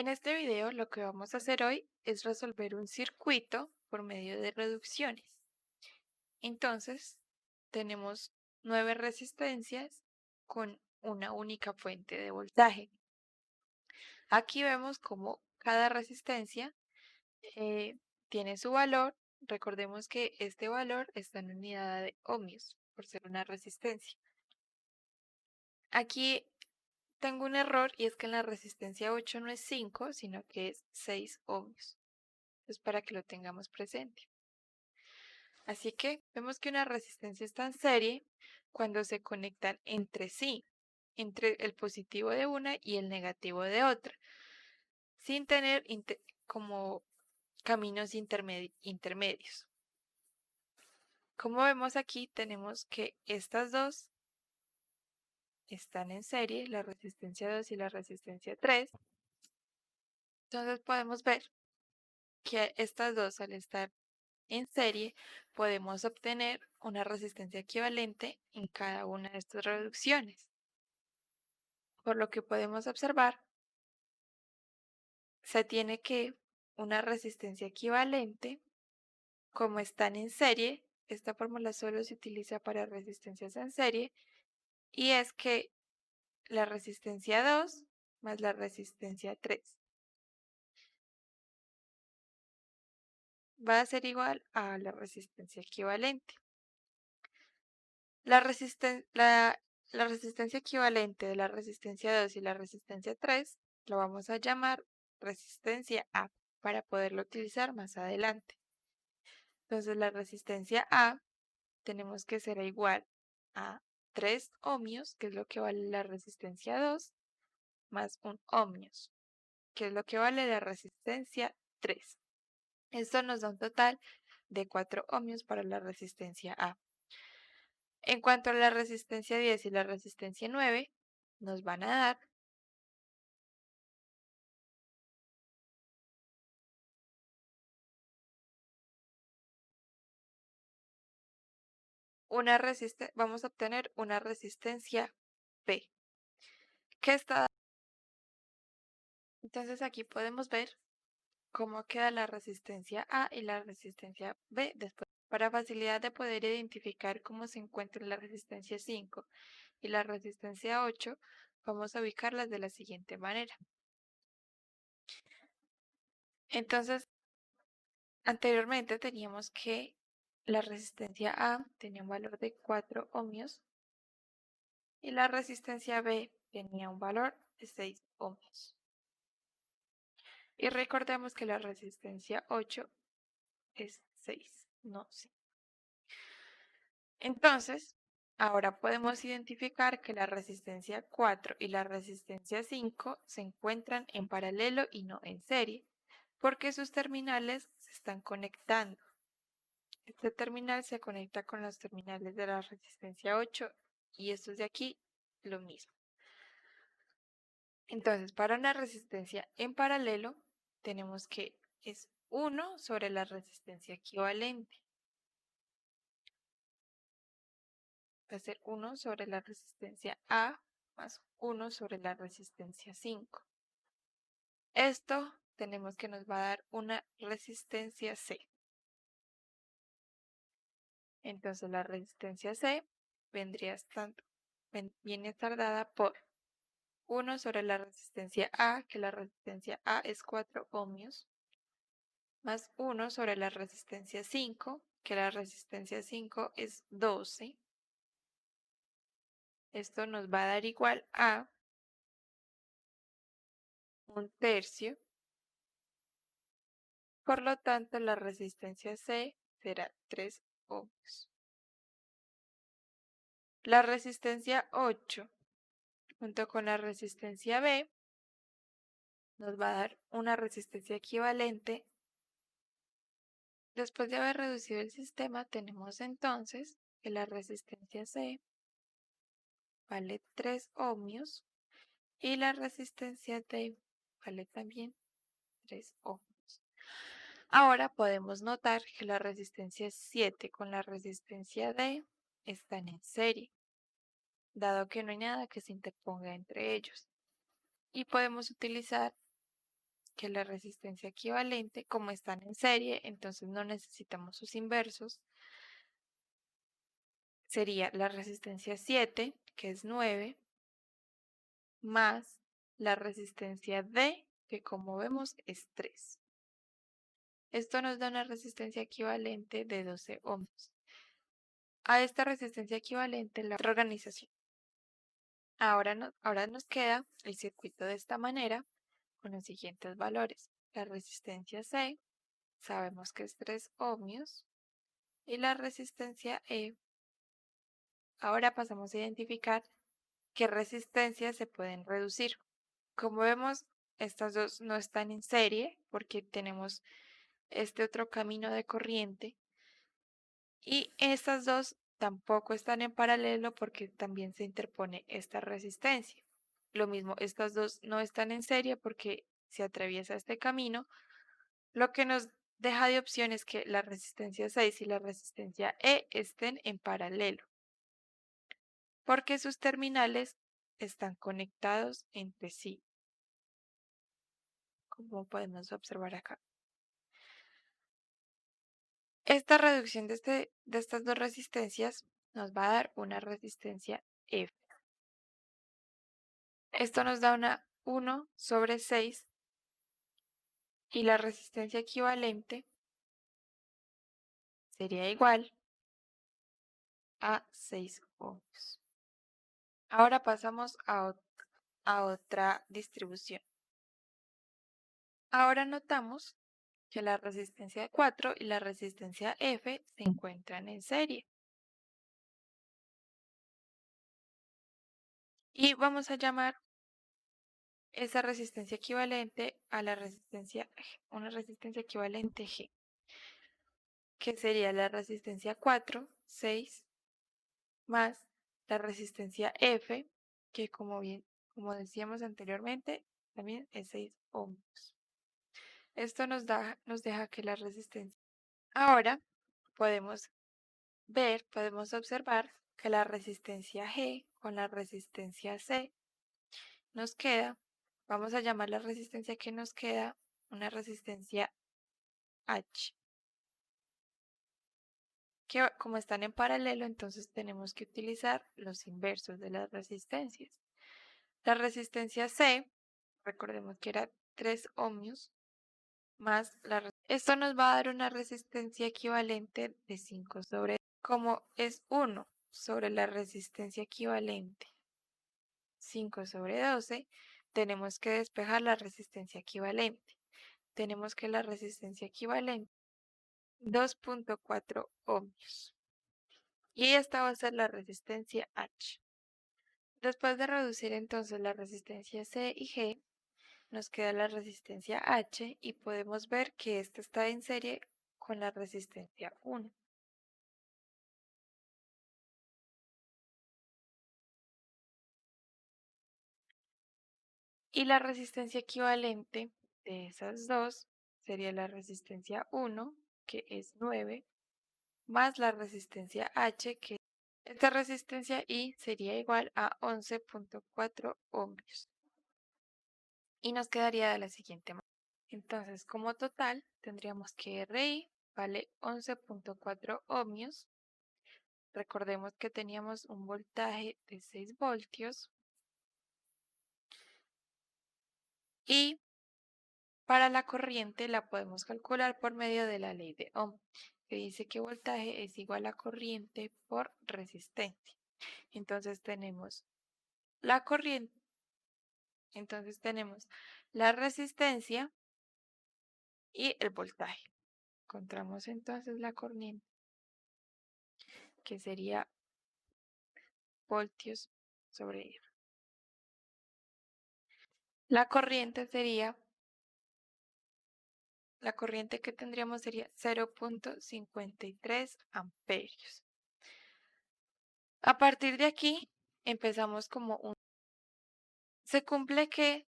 En este video lo que vamos a hacer hoy es resolver un circuito por medio de reducciones. Entonces, tenemos 9 resistencias con una única fuente de voltaje. Aquí vemos cómo cada resistencia tiene su valor. Recordemos que este valor está en unidad de ohmios, por ser una resistencia. Aquí tengo un error y es que en la resistencia 8 no es 5, sino que es 6 ohmios. Es para que lo tengamos presente. Así que vemos que una resistencia está en serie cuando se conectan entre sí, entre el positivo de una y el negativo de otra, sin tener como caminos intermedios. Como vemos aquí, tenemos que estas dos están en serie, la resistencia 2 y la resistencia 3. Entonces podemos ver que estas dos, al estar en serie, podemos obtener una resistencia equivalente en cada una de estas reducciones. Por lo que podemos observar, se tiene que una resistencia equivalente, como están en serie, esta fórmula solo se utiliza para resistencias en serie, y es que la resistencia 2 más la resistencia 3 va a ser igual a la resistencia equivalente. La resistencia equivalente de la resistencia 2 y la resistencia 3 lo vamos a llamar resistencia A para poderlo utilizar más adelante. Entonces la resistencia A tenemos que ser igual a 3 ohmios, que es lo que vale la resistencia 2, más 1 ohmios, que es lo que vale la resistencia 3. Esto nos da un total de 4 ohmios para la resistencia A. En cuanto a la resistencia 10 y la resistencia 9, nos van a dar vamos a obtener una resistencia P. Entonces aquí podemos ver cómo queda la resistencia A y la resistencia B después. Para facilidad de poder identificar cómo se encuentra la resistencia 5 y la resistencia 8, vamos a ubicarlas de la siguiente manera. Entonces, anteriormente teníamos que la resistencia A tenía un valor de 4 ohmios y la resistencia B tenía un valor de 6 ohmios. Y recordemos que la resistencia 8 es 6, no 5. Entonces, ahora podemos identificar que la resistencia 4 y la resistencia 5 se encuentran en paralelo y no en serie, porque sus terminales se están conectando. Este terminal se conecta con los terminales de la resistencia 8 y estos de aquí lo mismo. Entonces, para una resistencia en paralelo, tenemos que es 1 sobre la resistencia equivalente. Va a ser 1 sobre la resistencia A más 1 sobre la resistencia 5. Esto tenemos que nos va a dar una resistencia C. Entonces la resistencia C viene a estar dada por 1 sobre la resistencia A, que la resistencia A es 4 ohmios, más 1 sobre la resistencia 5, que la resistencia 5 es 12. Esto nos va a dar igual a 1/3. Por lo tanto, la resistencia C será 3 ohmios. La resistencia 8 junto con la resistencia B nos va a dar una resistencia equivalente. Después de haber reducido el sistema, tenemos entonces que la resistencia C vale 3 ohmios y la resistencia D vale también 3 ohmios. Ahora podemos notar que la resistencia 7 con la resistencia D están en serie, dado que no hay nada que se interponga entre ellos. Y podemos utilizar que la resistencia equivalente, como están en serie, entonces no necesitamos sus inversos, sería la resistencia 7, que es 9, más la resistencia D, que como vemos es 3. Esto nos da una resistencia equivalente de 12 ohms. A esta resistencia equivalente la otra organización. Ahora nos queda el circuito de esta manera con los siguientes valores. La resistencia C sabemos que es 3 ohmios y la resistencia E. Ahora pasamos a identificar qué resistencias se pueden reducir. Como vemos, estas dos no están en serie porque tenemos este otro camino de corriente y estas dos tampoco están en paralelo porque también se interpone esta resistencia. Lo mismo, estas dos no están en serie porque se atraviesa este camino, lo que nos deja de opciones que la resistencia 6 y la resistencia E estén en paralelo, porque sus terminales están conectados entre sí, como podemos observar acá. Esta reducción de estas dos resistencias nos va a dar una resistencia F. Esto nos da una 1 sobre 6 y la resistencia equivalente sería igual a 6 ohms. Ahora pasamos a otra distribución. Ahora notamos que la resistencia 4 y la resistencia F se encuentran en serie. Y vamos a llamar esa resistencia equivalente a la resistencia G, una resistencia equivalente G, que sería la resistencia 4, 6, más la resistencia F, que como decíamos anteriormente, también es 6 ohms. Esto nos deja que la resistencia. Ahora podemos observar que la resistencia G con la resistencia C nos queda, vamos a llamar la resistencia que nos queda una resistencia H, que como están en paralelo, entonces tenemos que utilizar los inversos de las resistencias. La resistencia C, recordemos que era 3 ohmios, más esto nos va a dar una resistencia equivalente de 5 sobre, como es 1 sobre la resistencia equivalente 5 sobre 12, tenemos que despejar la resistencia equivalente. Tenemos que la resistencia equivalente 2.4 ohmios. Y esta va a ser la resistencia H. Después de reducir entonces la resistencia C y G, nos queda la resistencia H y podemos ver que esta está en serie con la resistencia 1. Y la resistencia equivalente de esas dos sería la resistencia 1, que es 9, más la resistencia H, que esta resistencia I sería igual a 11.4 ohmios. Y nos quedaría de la siguiente manera. Entonces, como total, tendríamos que RI vale 11.4 ohmios. Recordemos que teníamos un voltaje de 6 voltios. Y para la corriente la podemos calcular por medio de la ley de Ohm, que dice que voltaje es igual a corriente por resistencia. Entonces tenemos la corriente, entonces tenemos la resistencia y el voltaje. Encontramos entonces la corriente, que sería voltios sobre R. La corriente la corriente que tendríamos sería 0.53 amperios. A partir de aquí empezamos como se cumple que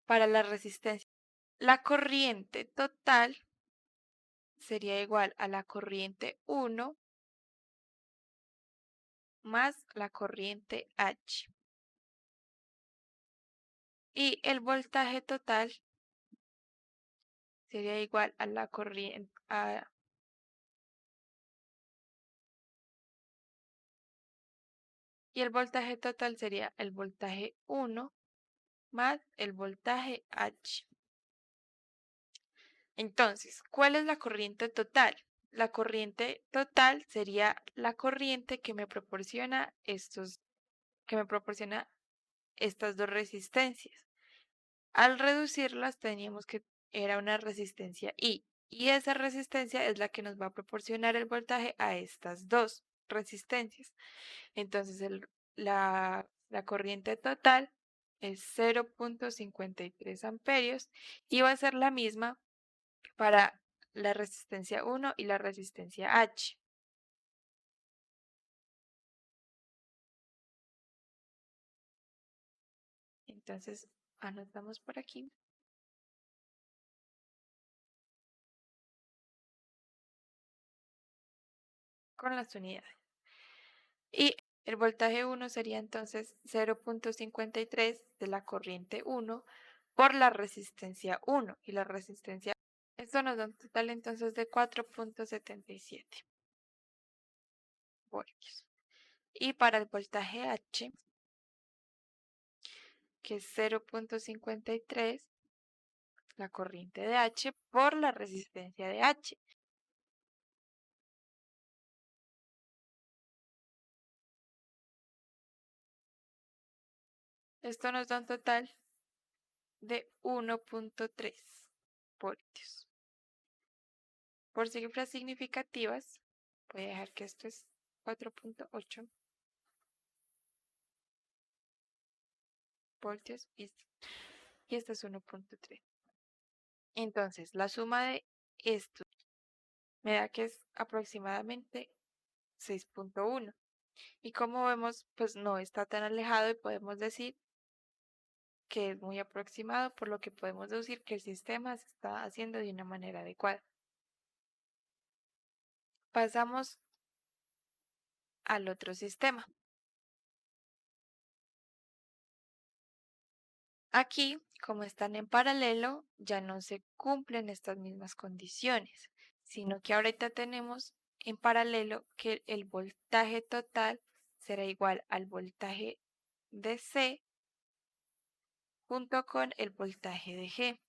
para la resistencia, la corriente total sería igual a la corriente 1 más la corriente H. Y el voltaje total sería igual a la corriente, y el voltaje total sería el voltaje 1 más el voltaje H. Entonces, ¿cuál es la corriente total? La corriente total sería la corriente que me proporciona estas dos resistencias. Al reducirlas teníamos que era una resistencia I, y esa resistencia es la que nos va a proporcionar el voltaje a estas dos resistencias. Entonces la corriente total es 0.53 amperios y va a ser la misma para la resistencia 1 y la resistencia H. Entonces anotamos por aquí con las unidades. Y el voltaje 1 sería entonces 0.53 de la corriente 1 por la resistencia 1 y la resistencia. Esto nos da un total entonces de 4.77 voltios. Y para el voltaje H, que es 0.53, la corriente de H por la resistencia de H. Esto nos da un total de 1.3 voltios. Por cifras significativas, voy a dejar que esto es 4.8 voltios y esto es 1.3. Entonces, la suma de esto me da que es aproximadamente 6.1. Y como vemos, pues no está tan alejado y podemos decir que es muy aproximado, por lo que podemos deducir que el sistema se está haciendo de una manera adecuada. Pasamos al otro sistema. Aquí, como están en paralelo, ya no se cumplen estas mismas condiciones, sino que ahorita tenemos en paralelo que el voltaje total será igual al voltaje de C junto con el voltaje de G.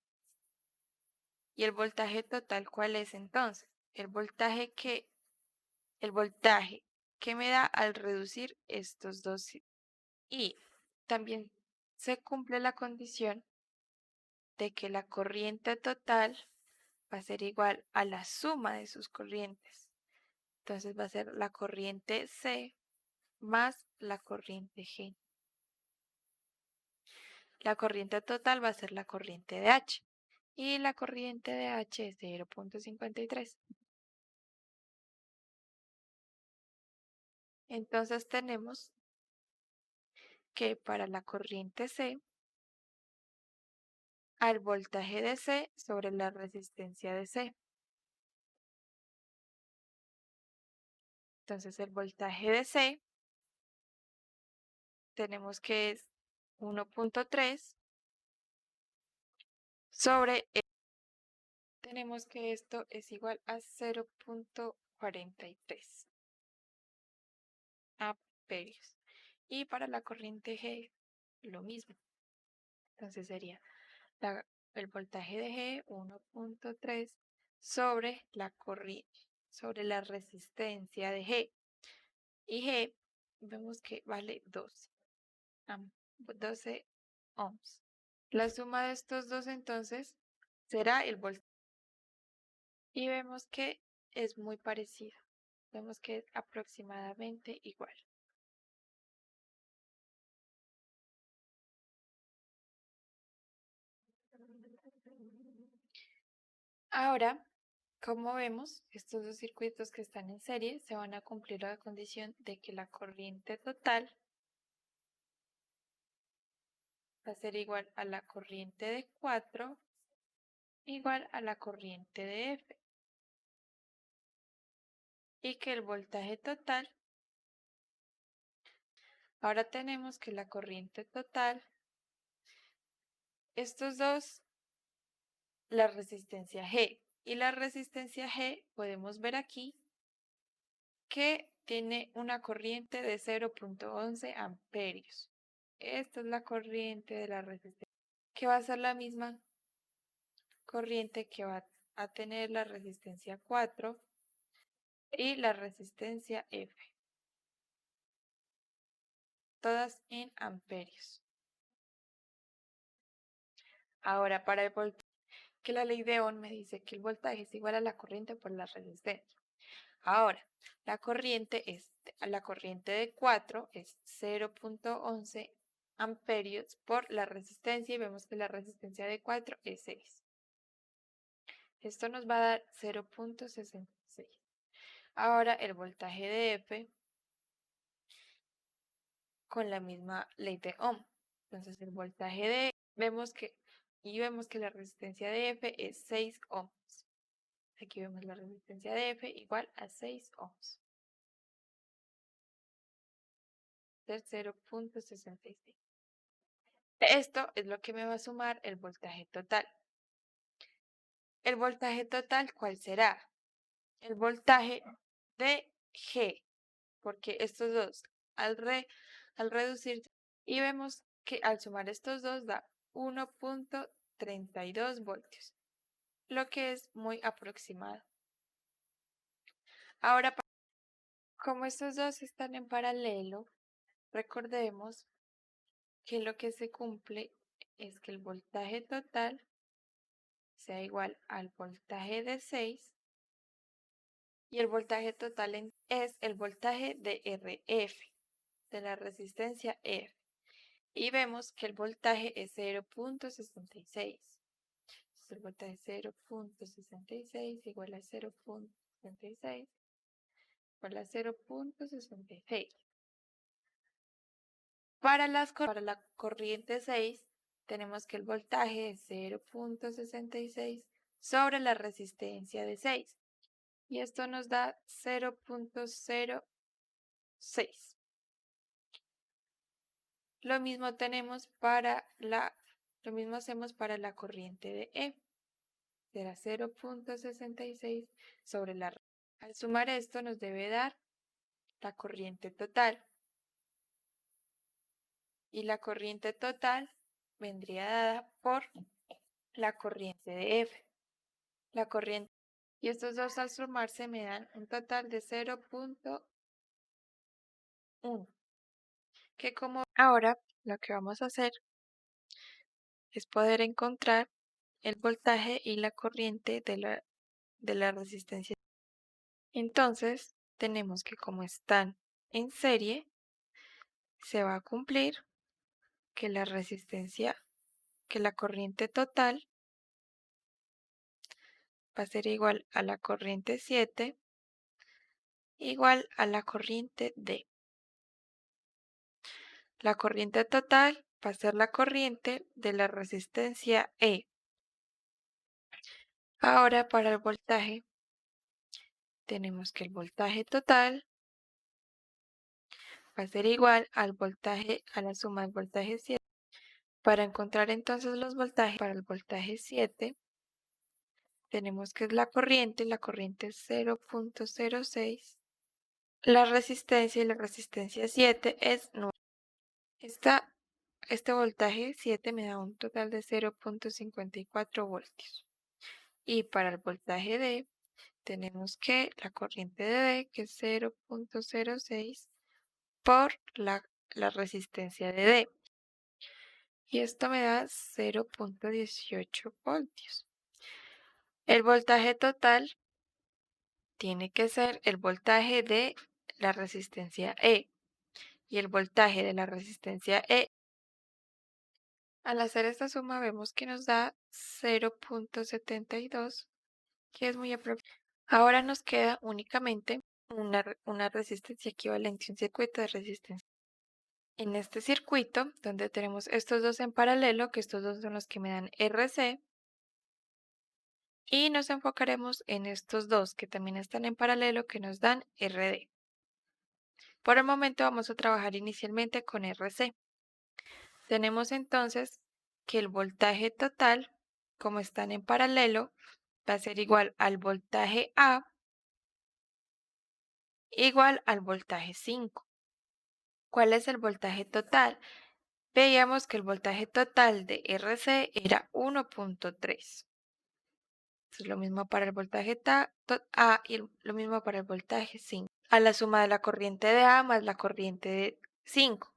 ¿Y el voltaje total cuál es entonces? El voltaje que me da al reducir estos dos. Y también se cumple la condición de que la corriente total va a ser igual a la suma de sus corrientes. Entonces va a ser la corriente C más la corriente G. La corriente total va a ser la corriente de H. Y la corriente de H es 0.53. Entonces tenemos que para la corriente C, al voltaje de C sobre la resistencia de C. Entonces el voltaje de C tenemos que es 1.3 sobre tenemos que esto es igual a 0.43 amperios. Y para la corriente G, lo mismo. Entonces sería el voltaje de G 1.3 sobre sobre la resistencia de G. Y G vemos que vale 12 ohms. La suma de estos dos entonces será el voltaje. Y vemos que es muy parecido. Vemos que es aproximadamente igual. Ahora, como vemos, estos dos circuitos que están en serie se van a cumplir a la condición de que la corriente total va a ser igual a la corriente de 4 igual a la corriente de F y que el voltaje total, ahora tenemos que la corriente total, estos dos la resistencia G. Y la resistencia G podemos ver aquí que tiene una corriente de 0.11 amperios. Esta es la corriente de la resistencia, que va a ser la misma corriente que va a tener la resistencia 4 y la resistencia F, todas en amperios. Ahora, para el voltaje, que la ley de Ohm me dice que el voltaje es igual a la corriente por la resistencia. Ahora, la corriente de 4 es 0.11 amperios por la resistencia y vemos que la resistencia de 4 es 6. Esto nos va a dar 0.66. Ahora el voltaje de F con la misma ley de Ohm. Entonces el voltaje de vemos que la resistencia de F es 6 ohms. Aquí vemos la resistencia de F igual a 6 ohms. De 0.66. Esto es lo que me va a sumar el voltaje total. ¿El voltaje total cuál será? El voltaje de G, porque estos dos al reducirse y vemos que al sumar estos dos da 1.32 voltios, lo que es muy aproximado. Ahora, como estos dos están en paralelo, recordemos que lo que se cumple es que el voltaje total sea igual al voltaje de 6 y el voltaje total es el voltaje de RF, de la resistencia R. Y vemos que el voltaje es 0.66. El voltaje es 0.66 igual a 0.66 igual a 0.66. Para la corriente 6 tenemos que el voltaje es 0.66 sobre la resistencia de 6. Y esto nos da 0.06. Lo mismo hacemos para la corriente de E. Será 0.66 sobre la. Al sumar esto nos debe dar la corriente total. Y la corriente total vendría dada por la corriente de F. Y estos dos al sumarse me dan un total de 0.1. Que como ahora lo que vamos a hacer es poder encontrar el voltaje y la corriente de la resistencia. Entonces, tenemos que como están en serie, se va a cumplir que la corriente total va a ser igual a la corriente 7 igual a la corriente D. La corriente total va a ser la corriente de la resistencia E. Ahora para el voltaje, tenemos que el voltaje total va a ser igual al voltaje, a la suma del voltaje 7. Para encontrar entonces los voltajes para el voltaje 7, tenemos que es la corriente es 0.06. La resistencia y la resistencia 7 es 9. Este voltaje 7 me da un total de 0.54 voltios. Y para el voltaje D, tenemos que la corriente de D, que es 0.06 por la resistencia de D. Y esto me da 0.18 voltios. El voltaje total tiene que ser el voltaje de la resistencia E. Y el voltaje de la resistencia E, al hacer esta suma vemos que nos da 0.72, que es muy aproximado. Ahora nos queda únicamente una resistencia equivalente, un circuito de resistencia. En este circuito, donde tenemos estos dos en paralelo, que estos dos son los que me dan RC, y nos enfocaremos en estos dos que también están en paralelo, que nos dan RD. Por el momento vamos a trabajar inicialmente con RC. Tenemos entonces que el voltaje total como están en paralelo, va a ser igual al voltaje A igual al voltaje 5. ¿Cuál es el voltaje total? Veíamos que el voltaje total de RC era 1.3. Es lo mismo para el voltaje A y lo mismo para el voltaje 5. A la suma de la corriente de A más la corriente de 5.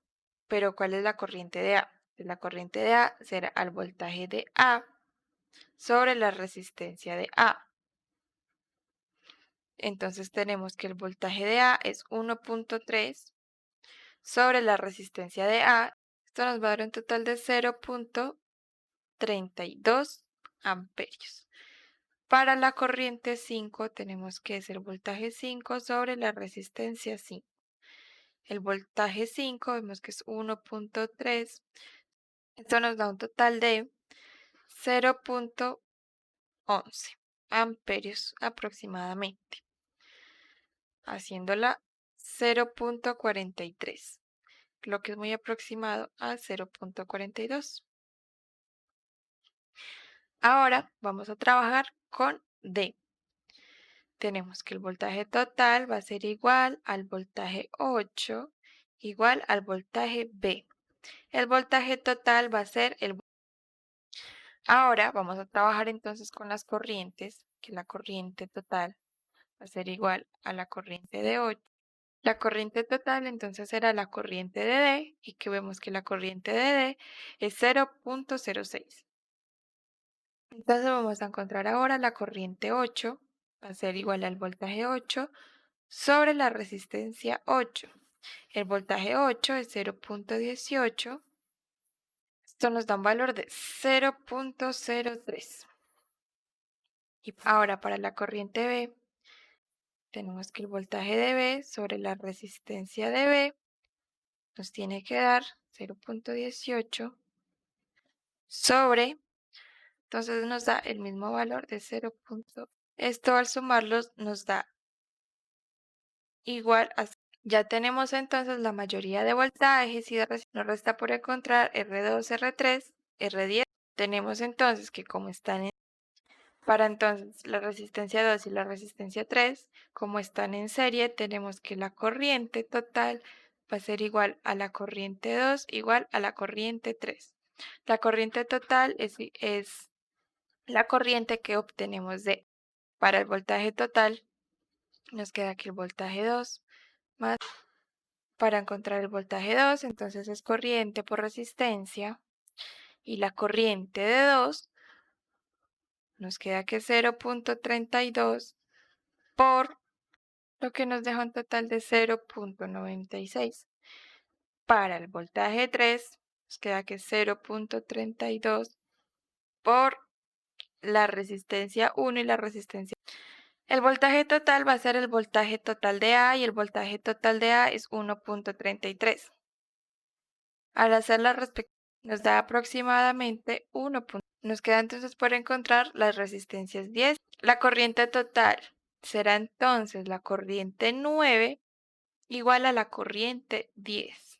Pero ¿cuál es la corriente de A? La corriente de A será al voltaje de A sobre la resistencia de A. Entonces tenemos que el voltaje de A es 1.3 sobre la resistencia de A. Esto nos va a dar un total de 0.32 amperios. Para la corriente 5 tenemos que es el voltaje 5 sobre la resistencia 5. El voltaje 5 vemos que es 1.3. Esto nos da un total de 0.11 amperios aproximadamente, haciéndola 0.43, lo que es muy aproximado a 0.42. Ahora vamos a trabajar con D. Tenemos que el voltaje total va a ser igual al voltaje 8 igual al voltaje B. El voltaje total va a ser el... Ahora vamos a trabajar entonces con las corrientes, que la corriente total va a ser igual a la corriente de 8. La corriente total entonces será la corriente de D y que vemos que la corriente de D es 0.06. Entonces vamos a encontrar ahora la corriente 8, va a ser igual al voltaje 8 sobre la resistencia 8. El voltaje 8 es 0.18. Esto nos da un valor de 0.03. Y ahora para la corriente B, tenemos que el voltaje de B sobre la resistencia de B nos tiene que dar 0.18 sobre, entonces nos da el mismo valor de 0. Esto al sumarlos nos da igual a... Ya tenemos entonces la mayoría de voltajes y de nos resta por encontrar R2, R3, R10. Tenemos entonces que como están en... Para entonces la resistencia 2 y la resistencia 3, como están en serie, tenemos que la corriente total va a ser igual a la corriente 2 igual a la corriente 3. La corriente total es la corriente que obtenemos de... Para el voltaje total nos queda que el voltaje 2 más... Para encontrar el voltaje 2, entonces es corriente por resistencia y la corriente de 2 nos queda que 0.32 por lo que nos deja un total de 0.96. Para el voltaje 3 nos queda que 0.32 por la resistencia 1 y la resistencia. El voltaje total va a ser el voltaje total de A y el voltaje total de A es 1.33. Al hacer la respectiva nos da aproximadamente 1. Nos queda entonces por encontrar las resistencias 10. La corriente total será entonces la corriente 9 igual a la corriente 10.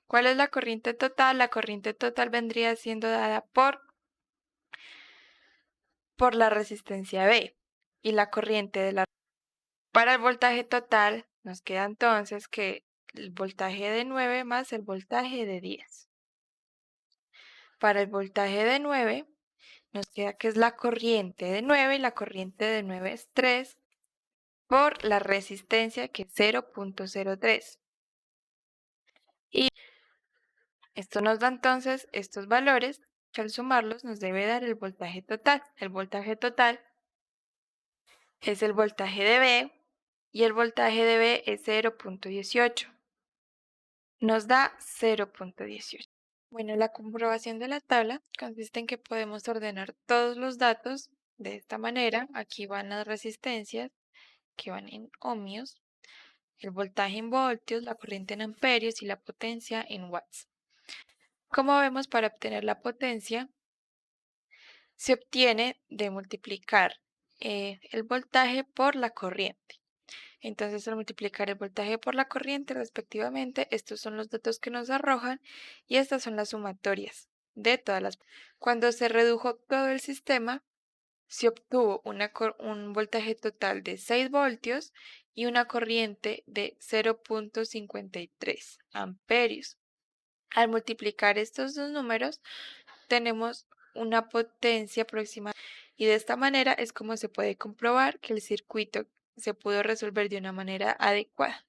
¿Cuál es la corriente total? La corriente total vendría siendo dada por la resistencia B y la corriente de la... Para el voltaje total nos queda entonces que el voltaje de 9 más el voltaje de 10. Para el voltaje de 9 nos queda que es la corriente de 9 y la corriente de 9 es 3 por la resistencia que es 0.03. Y esto nos da entonces estos valores que al sumarlos nos debe dar el voltaje total. El voltaje total es el voltaje de B y el voltaje de B es 0.18. Nos da 0.18. Bueno, la comprobación de la tabla consiste en que podemos ordenar todos los datos de esta manera. Aquí van las resistencias que van en ohmios, el voltaje en voltios, la corriente en amperios y la potencia en watts. Como vemos, para obtener la potencia se obtiene de multiplicar el voltaje por la corriente. Entonces, al multiplicar el voltaje por la corriente respectivamente, estos son los datos que nos arrojan y estas son las sumatorias de todas las. Cuando se redujo todo el sistema, se obtuvo un voltaje total de 6 voltios y una corriente de 0,53 amperios. Al multiplicar estos dos números, tenemos una potencia aproximada y de esta manera es como se puede comprobar que el circuito se pudo resolver de una manera adecuada.